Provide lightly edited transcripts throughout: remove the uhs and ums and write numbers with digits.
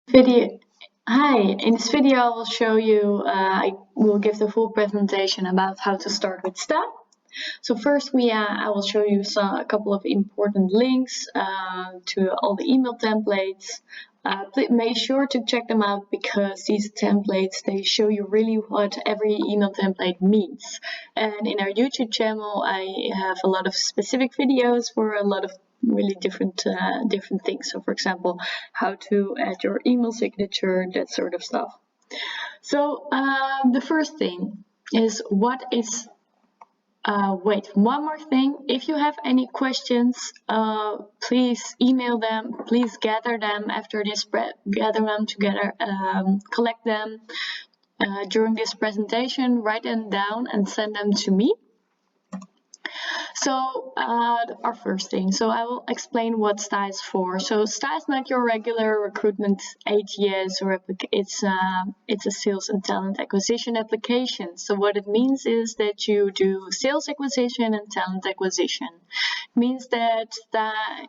Video. Hi, in this video I will show you, I will give the full presentation about how to start with STA. So first I will show you a couple of important links to all the email templates. Make sure to check them out because these templates, they show you really what every email template means. And in our YouTube channel, I have a lot of specific videos for a lot of really different things. So for example, how to add your email signature, that sort of stuff. So the first thing is wait, one more thing. If you have any questions, please email them. Please gather them after this, gather them together, collect them during this presentation, write them down and send them to me. So our first thing, so I will explain what STA is for. So STA is not your regular recruitment ATS or it's a sales and talent acquisition application. So what it means is that you do sales acquisition and talent acquisition. It means that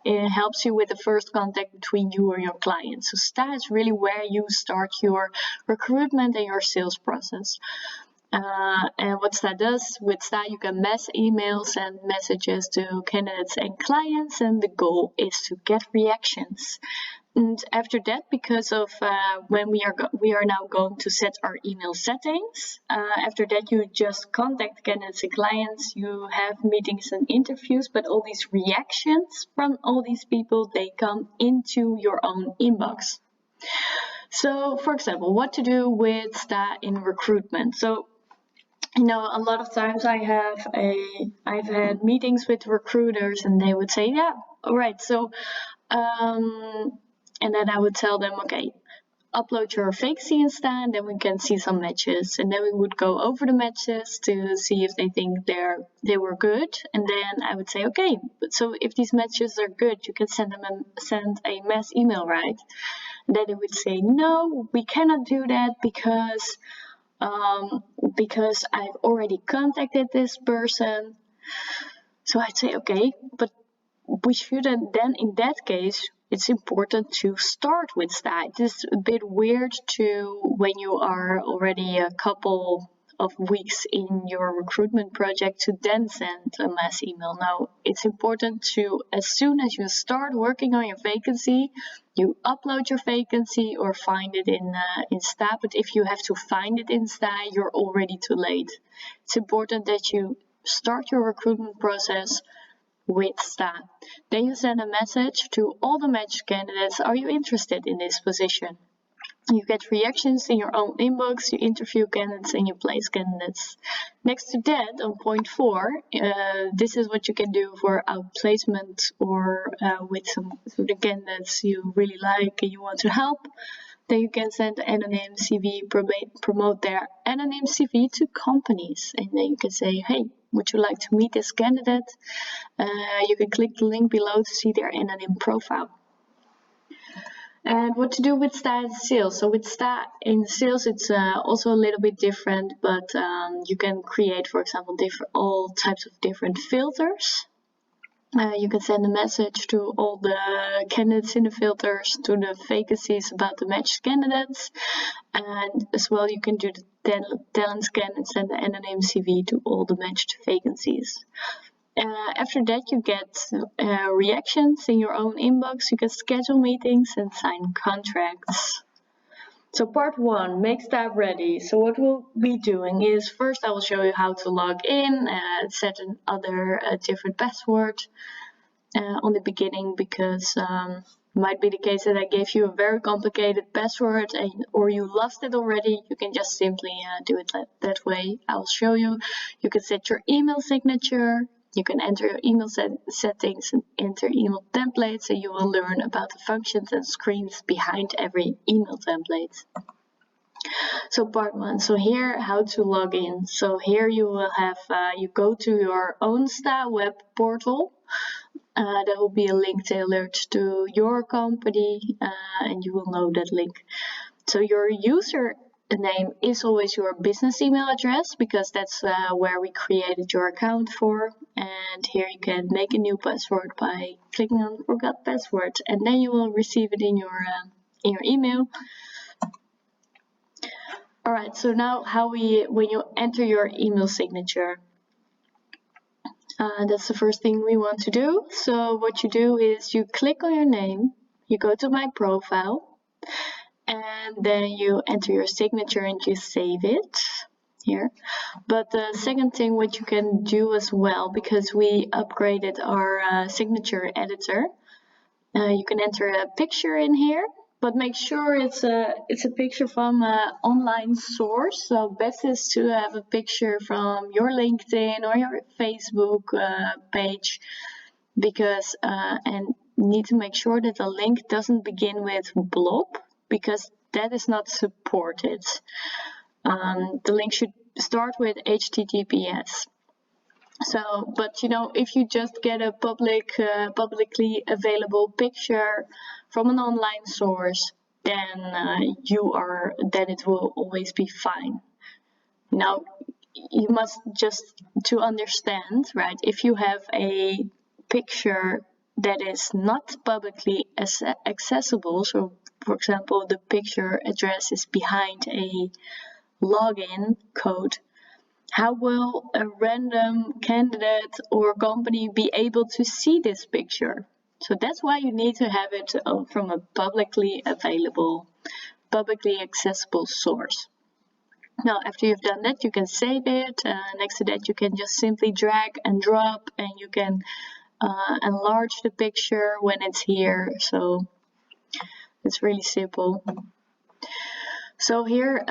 it helps you with the first contact between you and your client. So STA is really where you start your recruitment and your sales process. And what STA does, with STA you can mass emails and messages to candidates and clients, and the goal is to get reactions. And after that, because of when we are now going to set our email settings, after that you just contact candidates and clients, you have meetings and interviews, but all these reactions from all these people, they come into your own inbox. So for example, what to do with STA in recruitment. So you know, a lot of times I've had meetings with recruiters and they would say, yeah, all right. So, and then I would tell them, okay, upload your vacancy in STA and then we can see some matches. And then we would go over the matches to see if they think they were good. And then I would say, okay, so if these matches are good, you can send a mass email, right? And then they would say, no, we cannot do that because I've already contacted this person. So I'd say, okay, but we shouldn't, then in that case, it's important to start with STA. It's a bit weird when you are already a couple of weeks in your recruitment project to then send a mass email. Now, it's important to, as soon as you start working on your vacancy, you upload your vacancy or find it in STA. But if you have to find it in STA, you're already too late. It's important that you start your recruitment process with STA. Then you send a message to all the matched candidates. Are you interested in this position? You get reactions in your own inbox, you interview candidates and you place candidates. Next to that, on point 4, this is what you can do for outplacement or with the candidates you really like and you want to help. Then you can send an anonymous CV, promote their anonymous CV to companies. And then you can say, hey, would you like to meet this candidate? You can click the link below to see their anonymous profile. And what to do with STA in sales. So with STA in sales, it's also a little bit different, but you can create, for example, all types of different filters. You can send a message to all the candidates in the filters, to the vacancies about the matched candidates. And as well, you can do the talent scan and send the anonymous CV to all the matched vacancies. After that, you get reactions in your own inbox. You can schedule meetings and sign contracts. So part 1, make STA ready. So what we'll be doing is first I will show you how to log in, set another different password on the beginning because it might be the case that I gave you a very complicated password or you lost it already. You can just simply do it that way. I'll show you. You can set your email signature. You can enter your email settings and enter email templates, and you will learn about the functions and screens behind every email template. So part 1, so here how to log in. So here you will have, you go to your own STA web portal. There will be a link tailored to your company and you will know that link. So your user name is always your business email address because that's where we created your account for. And here you can make a new password by clicking on forgot password, and then you will receive it in your in your email. All right, so now when you enter your email signature, that's the first thing we want to do. So what you do is you click on your name, you go to my profile, and then you enter your signature and you save it here. But the second thing what you can do as well, because we upgraded our signature editor, you can enter a picture in here, but make sure it's a picture from an online source. So best is to have a picture from your LinkedIn or your Facebook page, because and need to make sure that the link doesn't begin with blob, because that is not supported. The link should start with HTTPS. So, but you know, if you just get a publicly available picture from an online source, then then it will always be fine. Now, you must just to understand, right? If you have a picture that is not publicly accessible, so for example, the picture address is behind a login code, how will a random candidate or company be able to see this picture? So that's why you need to have it from a publicly available, publicly accessible source. Now, after you've done that, you can save it. Next to that, you can just simply drag and drop, and you can enlarge the picture when it's here. So it's really simple. So here,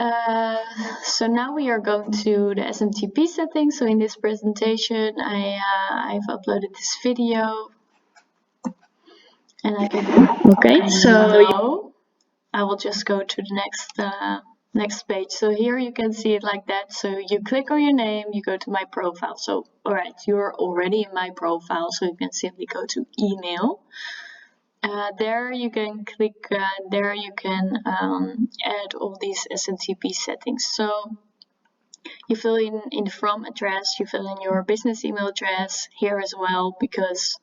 so now we are going to the SMTP settings. So in this presentation, I've uploaded this video, and I can. Okay, so I will just go to the next page. So here you can see it like that. So you click on your name, you go to my profile. So all right, you're already in my profile, so you can simply go to email. There you can click, there you can add all these SMTP settings. So you fill in the from address, you fill in your business email address here as well, because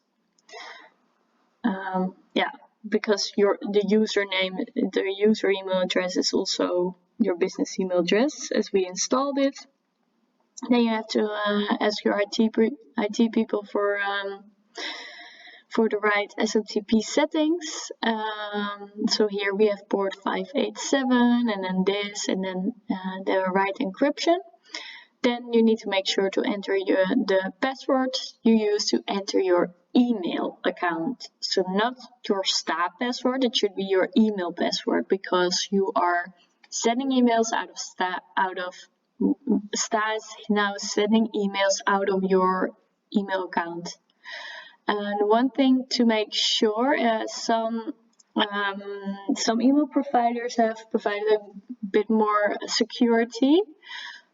because the user email address is also your business email address as we installed it. Then you have to ask your IT people for the right SMTP settings. So here we have port 587 and then this, and then the right encryption. Then you need to make sure to enter the password you use to enter your email account. So not your STA password, it should be your email password, because you are sending emails out of STA is now sending emails out of your email account. And one thing to make sure, some email providers have provided a bit more security.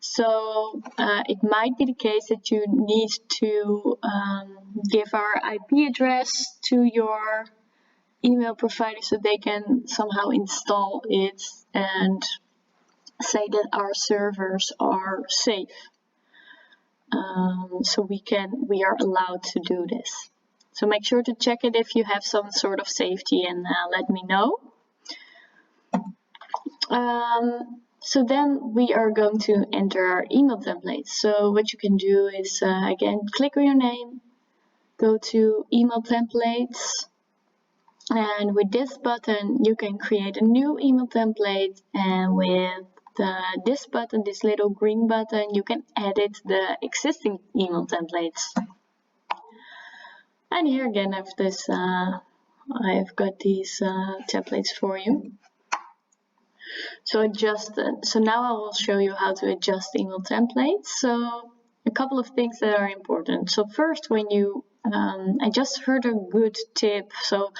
So it might be the case that you need to give our IP address to your email provider so they can somehow install it and say that our servers are safe. So we are allowed to do this. So make sure to check it if you have some sort of safety, and let me know. So then we are going to enter our email template. So what you can do is, again, click on your name, go to email templates, and with this button you can create a new email template, and with this button, this little green button, you can edit the existing email templates. And here again I've got these templates for you. So now I will show you how to adjust email templates. So a couple of things that are important. So first, when you I just heard a good tip. So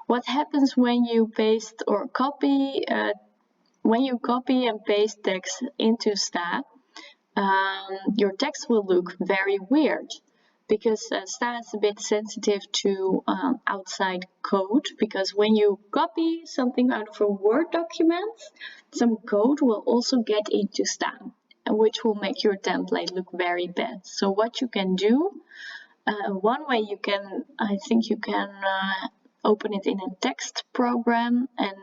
what happens when you paste or copy and paste text into STA, your text will look very weird, because STA is a bit sensitive to outside code, because when you copy something out of a Word document, some code will also get into STA, which will make your template look very bad. So what you can do, one way I think you can open it in a text program and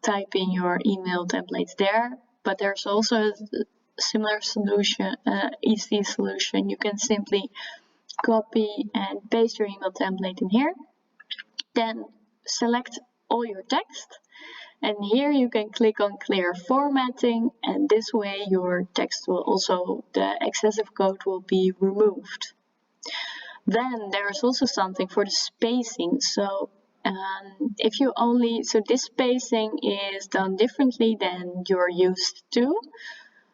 type in your email templates there. But there's also a similar solution, easy solution. You can simply copy and paste your email template in here. Then select all your text. And here you can click on clear formatting, and this way your text will also, the excessive code will be removed. Then there's also something for the spacing. So if you only, so this spacing is done differently than you're used to.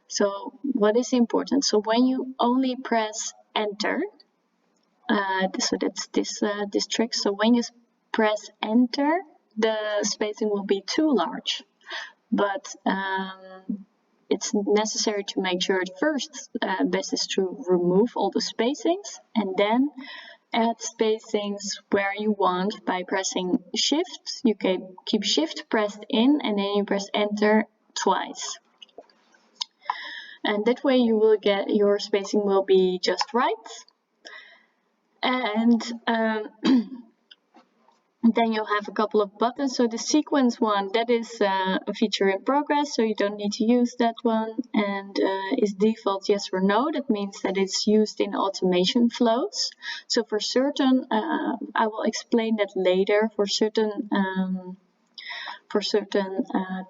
So what is important? So when you only press enter, so that's this trick. So when you press enter, the spacing will be too large. But it's necessary to make sure at first best is to remove all the spacings and then add spacings where you want by pressing shift. You can keep shift pressed in and then you press enter twice. And that way you will get, your spacing will be just right. And then you'll have a couple of buttons. So the sequence one, that is a feature in progress, so you don't need to use that one. And is default yes or no. That means that it's used in automation flows. So for certain, I will explain that later. For certain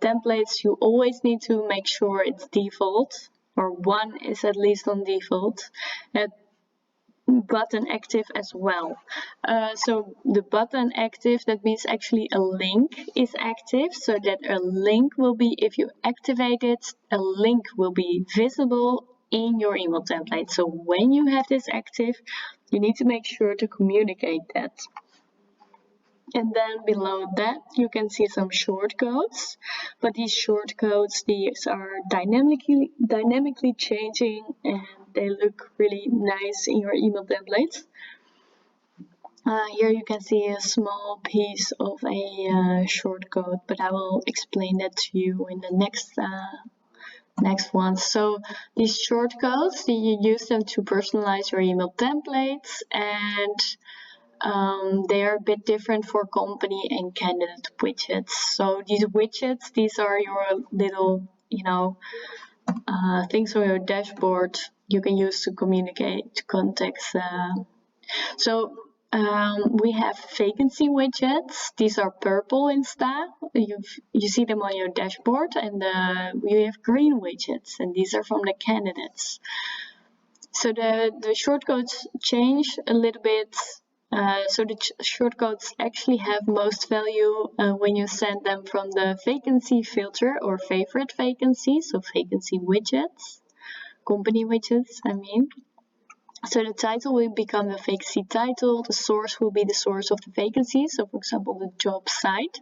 templates, you always need to make sure it's default, or one is at least on default. Button active as well. So the button active, that means actually a link is active, so that a link will be, if you activate it, a link will be visible in your email template. So when you have this active, you need to make sure to communicate that. And then below that you can see some shortcodes, but these shortcodes, these are dynamically changing, and they look really nice in your email templates. Here you can see a small piece of a shortcode, but I will explain that to you in the next one. So these shortcodes, you use them to personalize your email templates, and they are a bit different for company and candidate widgets. So these widgets, these are your little, things on your dashboard you can use to communicate to contacts. So we have vacancy widgets. These are purple in style. You see them on your dashboard, and we have green widgets, and these are from the candidates. So the shortcodes change a little bit. So the shortcodes actually have most value when you send them from the vacancy filter or favorite vacancies, so vacancy widgets, company widgets, I mean. So the title will become the vacancy title, the source will be the source of the vacancy, so for example the job site,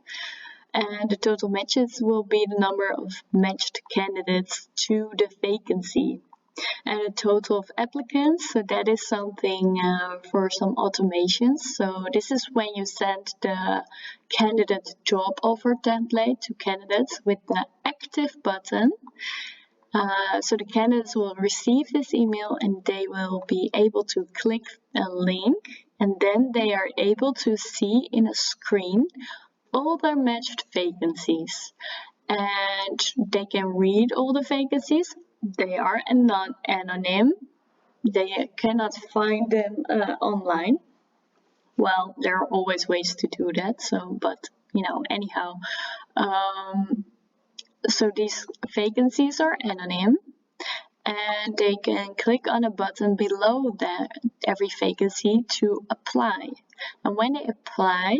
and the total matches will be the number of matched candidates to the vacancy. And a total of applicants, so that is something for some automations. So this is when you send the candidate job offer template to candidates with the active button. So the candidates will receive this email and they will be able to click a link, and then they are able to see in a screen all their matched vacancies, and they can read all the vacancies. They are anonymous. They cannot find them online. Well, there are always ways to do that. So, but anyhow. So these vacancies are anonymous, and they can click on a button below every vacancy to apply. And when they apply,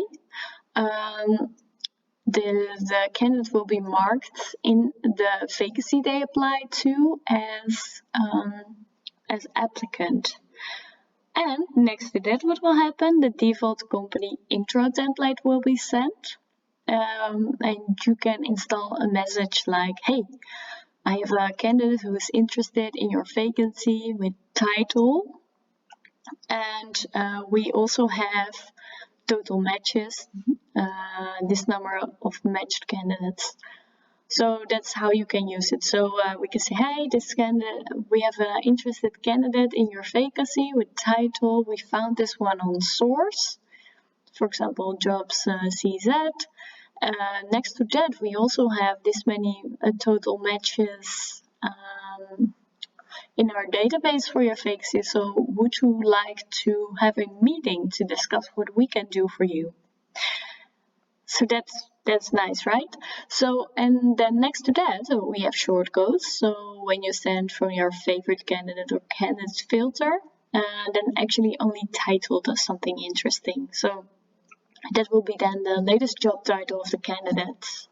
the candidate will be marked in the vacancy they apply to as applicant. And next to that, what will happen? The default company intro template will be sent, and you can install a message like, hey, I have a candidate who is interested in your vacancy with title, and we also have total matches, this number of matched candidates. So that's how you can use it. So we can say, hey, this candidate, we have an interested candidate in your vacancy with title. We found this one on source, for example, jobs CZ, next to that, we also have this many total matches in our database for your vacancy. So would you like to have a meeting to discuss what we can do for you? So that's nice, right? So, and then next to that, we have shortcodes. So when you send from your favorite candidate or candidate filter, then actually only title does something interesting. So that will be then the latest job title of the candidates.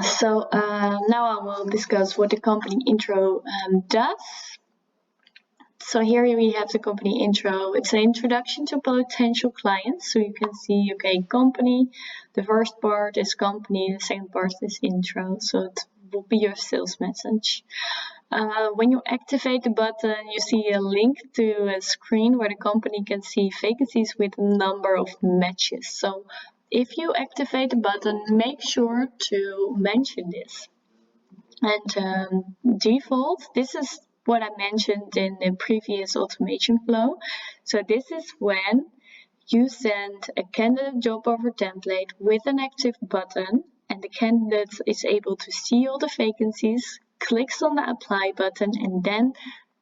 So now I will discuss what the company intro does. So here we have the company intro. It's an introduction to potential clients. So you can see, okay, company. The first part is company. The second part is intro. So it will be your sales message. When you activate the button, you see a link to a screen where the company can see vacancies with a number of matches. So if you activate the button, make sure to mention this. And default, this is what I mentioned in the previous automation flow. So this is when you send a candidate job offer template with an active button, and the candidate is able to see all the vacancies, clicks on the apply button, and then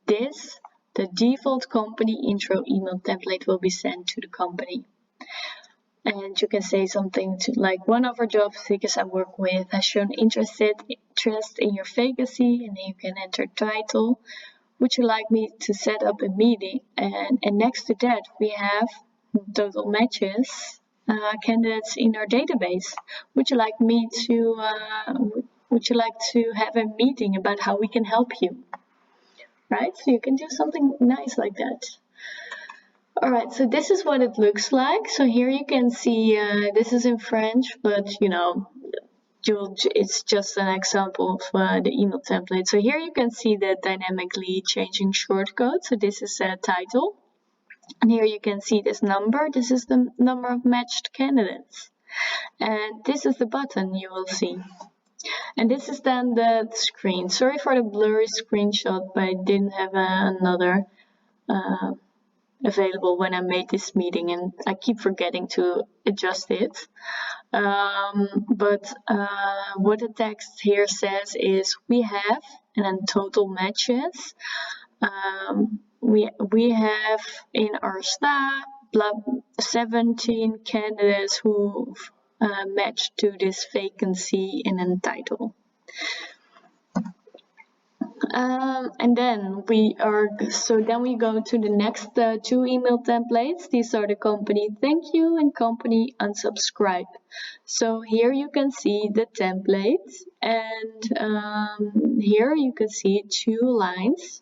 the default company intro email template will be sent to the company. And you can say something to like, one of our job seekers I work with has shown interest in your vacancy, and then you can enter title. Would you like me to set up a meeting? And next to that, we have total matches, candidates in our database. Would you like to have a meeting about how we can help you? Right? So you can do something nice like that. All right, so this is what it looks like. So here you can see, this is in French, but it's just an example of the email template. So here you can see the dynamically changing shortcode. So this is a title. And here you can see this number. This is the number of matched candidates. And this is the button you will see. And this is then the screen. Sorry for the blurry screenshot, but I didn't have another available when I made this meeting, and I keep forgetting to adjust it. But what the text here says is we have, and then total matches. We have in our staff 17 candidates who matched to this vacancy in a title. And then we go to the next two email templates. These are the company thank you and company unsubscribe. So here you can see the template, and here you can see two lines.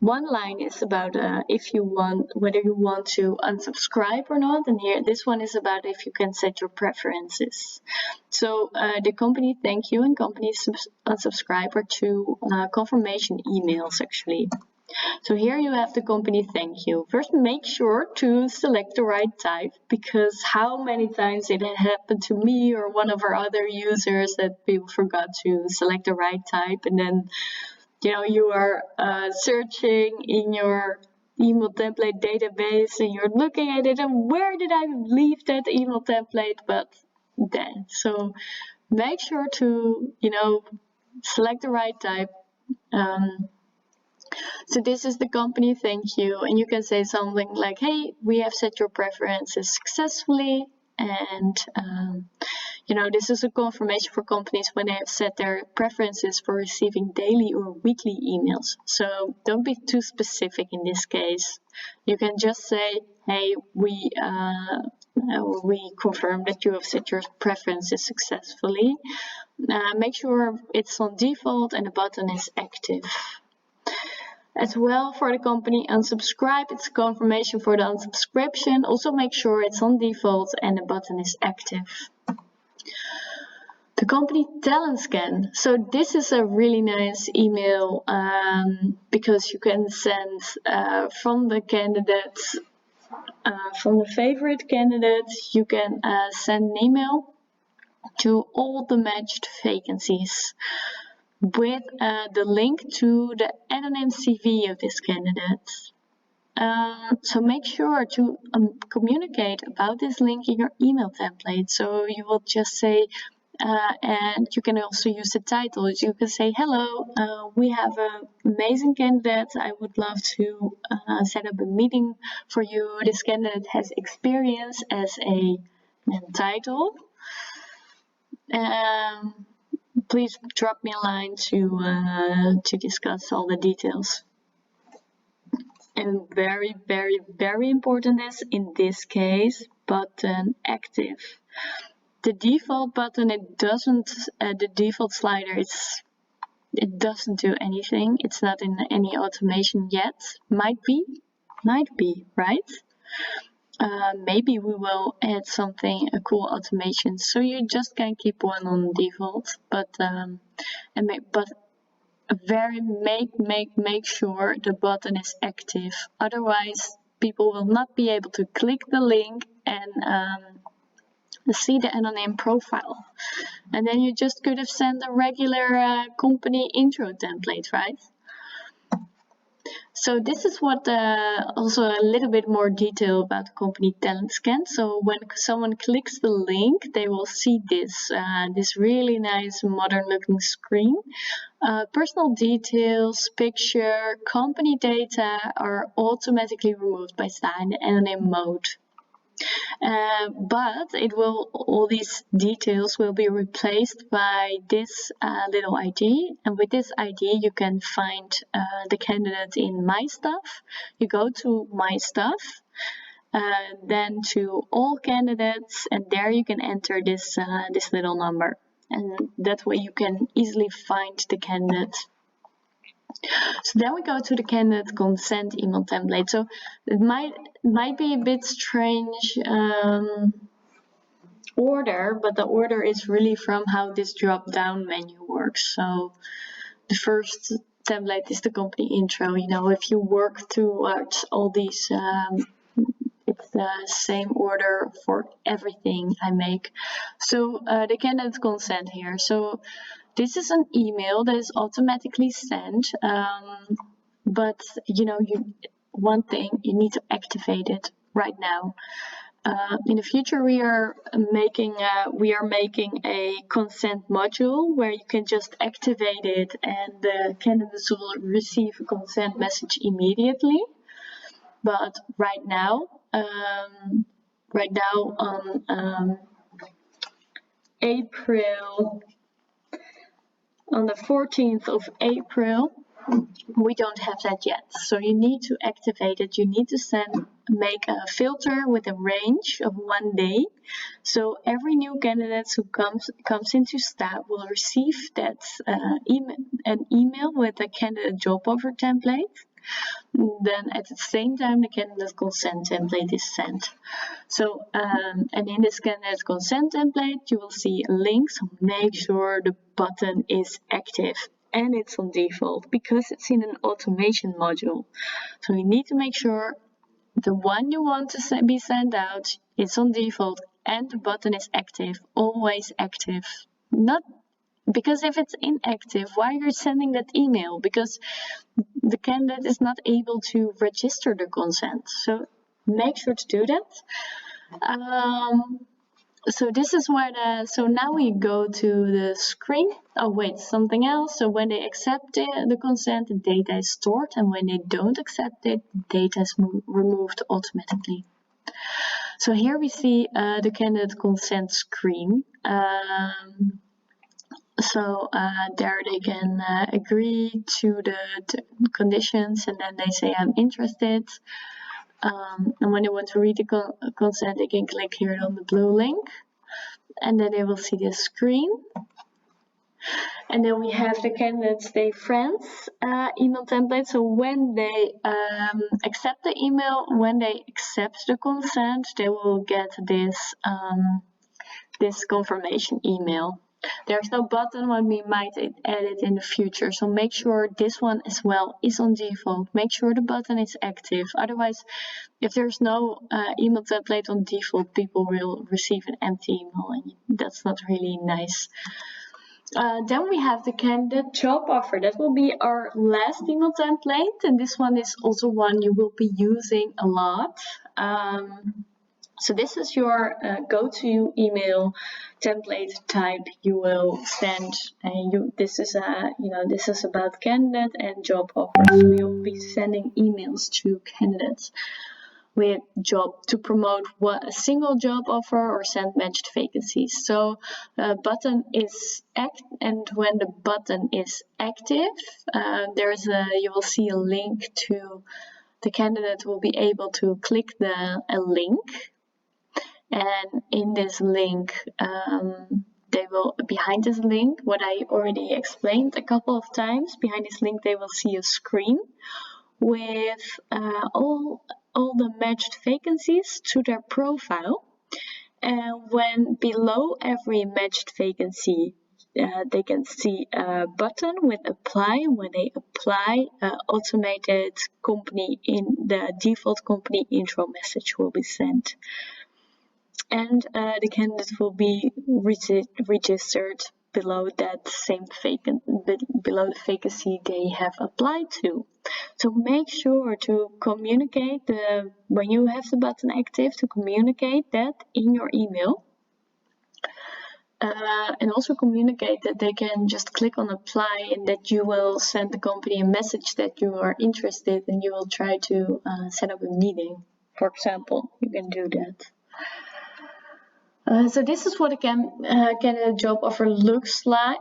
One line is about whether you want to unsubscribe or not, and here this one is about if you can set your preferences. So the company thank you and company unsubscribe are two confirmation emails actually. So here you have the company thank you. First, make sure to select the right type, because how many times it had happened to me or one of our other users that people forgot to select the right type, and then you are searching in your email template database and you're looking at it and where did I leave that email template? But then, so make sure to, select the right type. So this is the company thank you, and you can say something like, hey, we have set your preferences successfully, and this is a confirmation for companies when they have set their preferences for receiving daily or weekly emails. So don't be too specific in this case. You can just say, hey, we confirm that you have set your preferences successfully. Make sure it's on default and the button is active. As well, for the company unsubscribe, it's a confirmation for the unsubscription. Also make sure it's on default and the button is active. The company talent scan. So this is a really nice email because you can send from the candidates, from the favorite candidates, you can send an email to all the matched vacancies with the link to the anonym CV of this candidate. So make sure to communicate about this link in your email template. So you will just say, and you can also use the title. You can say, hello, we have an amazing candidate. I would love to set up a meeting for you. This candidate has experience as a title. Please drop me a line to discuss all the details. And very, very, very important is, in this case, button active. The default button, it doesn't, the default slider, it doesn't do anything. It's not in any automation yet. Might be, right? Maybe we will add something, a cool automation, so you just can keep one on default. But make sure the button is active. Otherwise, people will not be able to click the link and see the anonymous profile. And then you just could have sent a regular company intro template, right? So this is what also a little bit more detail about the company talent scan. So when someone clicks the link, they will see this this really nice modern looking screen. Personal details, picture, company data are automatically removed by STA in the anonymous mode. But all these details will be replaced by this little ID, and with this ID you can find the candidate in My Stuff. You go to My Stuff, then to All Candidates, and there you can enter this this little number, and that way you can easily find the candidate. So then we go to the candidate consent email template. So it might be a bit strange order, but the order is really from how this drop-down menu works. So the first template is the company intro. You know, if you work towards all these, it's the same order for everything I make. So the candidate consent here. So this is an email that is automatically sent, but you know, one thing, you need to activate it right now. In the future, we are making a consent module where you can just activate it, and the candidates will receive a consent message immediately. But right now on April. On the 14th of April, we don't have that yet. So you need to activate it. You need to make a filter with a range of 1 day. So every new candidate who comes into STA will receive that an email with a candidate job offer template. Then at the same time, the candidate consent template is sent. So, and in this candidate consent template, you will see a link. So make sure the button is active and it's on default because it's in an automation module. So you need to make sure the one you want to be sent out is on default and the button is active, always active. Not because if it's inactive, why are you sending that email? Because the candidate is not able to register the consent. So make sure to do that. So this is where so now we go to the screen. Oh wait, something else. So when they accept the consent, the data is stored, and when they don't accept it, the data is removed automatically. So here we see the candidate consent screen. So there they can agree to the conditions, and then they say I'm interested. And when they want to read the consent, they can click here on the blue link, and then they will see this screen. And then we have the candidate stay friends email template. So when they accept the email, when they accept the consent, they will get this this confirmation email. There's no button, but we might add it in the future. So make sure this one as well is on default. Make sure the button is active. Otherwise, if there's no email template on default, people will receive an empty email, and that's not really nice. Then we have the candidate job offer. That will be our last email template, and this one is also one you will be using a lot. So this is your go-to email template type you will send, and this is about candidate and job offers. So you'll be sending emails to candidates with job to promote a single job offer or send matched vacancies. So button is and when the button is active, you will see a link to the candidate will be able to click a link, and in this link behind this link, what I already explained a couple of times, behind this link they will see a screen with all the matched vacancies to their profile. And when below every matched vacancy, they can see a button with apply. When they apply, automated the default company intro message will be sent. And the candidate will be registered below that same below the vacancy they have applied to. So make sure to communicate when you have the button active, to communicate that in your email. And also communicate that they can just click on apply and that you will send the company a message that you are interested and you will try to set up a meeting. For example, you can do that. So this is what a candidate job offer looks like,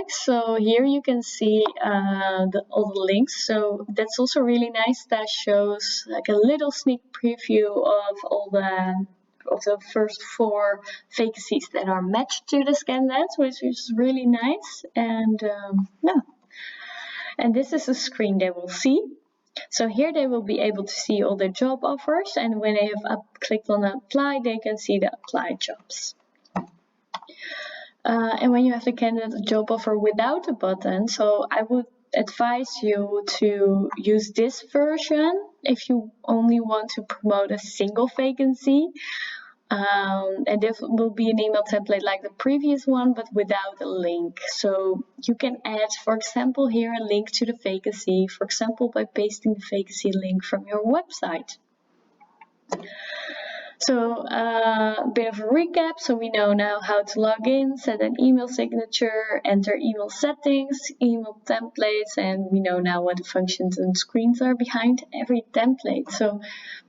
So here you can see all the links. So that's also really nice. That shows like a little sneak preview of all the first 4 vacancies that are matched to the candidates, which is really nice. And and this is a screen they will see. So here they will be able to see all their job offers, and when they have clicked on apply, they can see the applied jobs. And when you have the candidate job offer without a button, so I would advise you to use this version if you only want to promote a single vacancy. And this will be an email template like the previous one, but without a link. So you can add, for example, here a link to the vacancy, for example, by pasting the vacancy link from your website. So a bit of a recap. So we know now how to log in, set an email signature, enter email settings, email templates, and we know now what the functions and screens are behind every template. So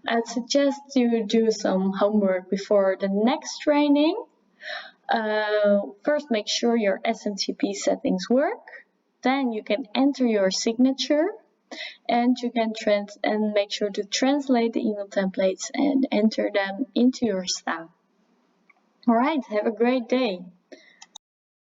I'd suggest you do some homework before the next training. First, make sure your SMTP settings work. Then you can enter your signature. And you can make sure to translate the email templates and enter them into your staff. All right, have a great day.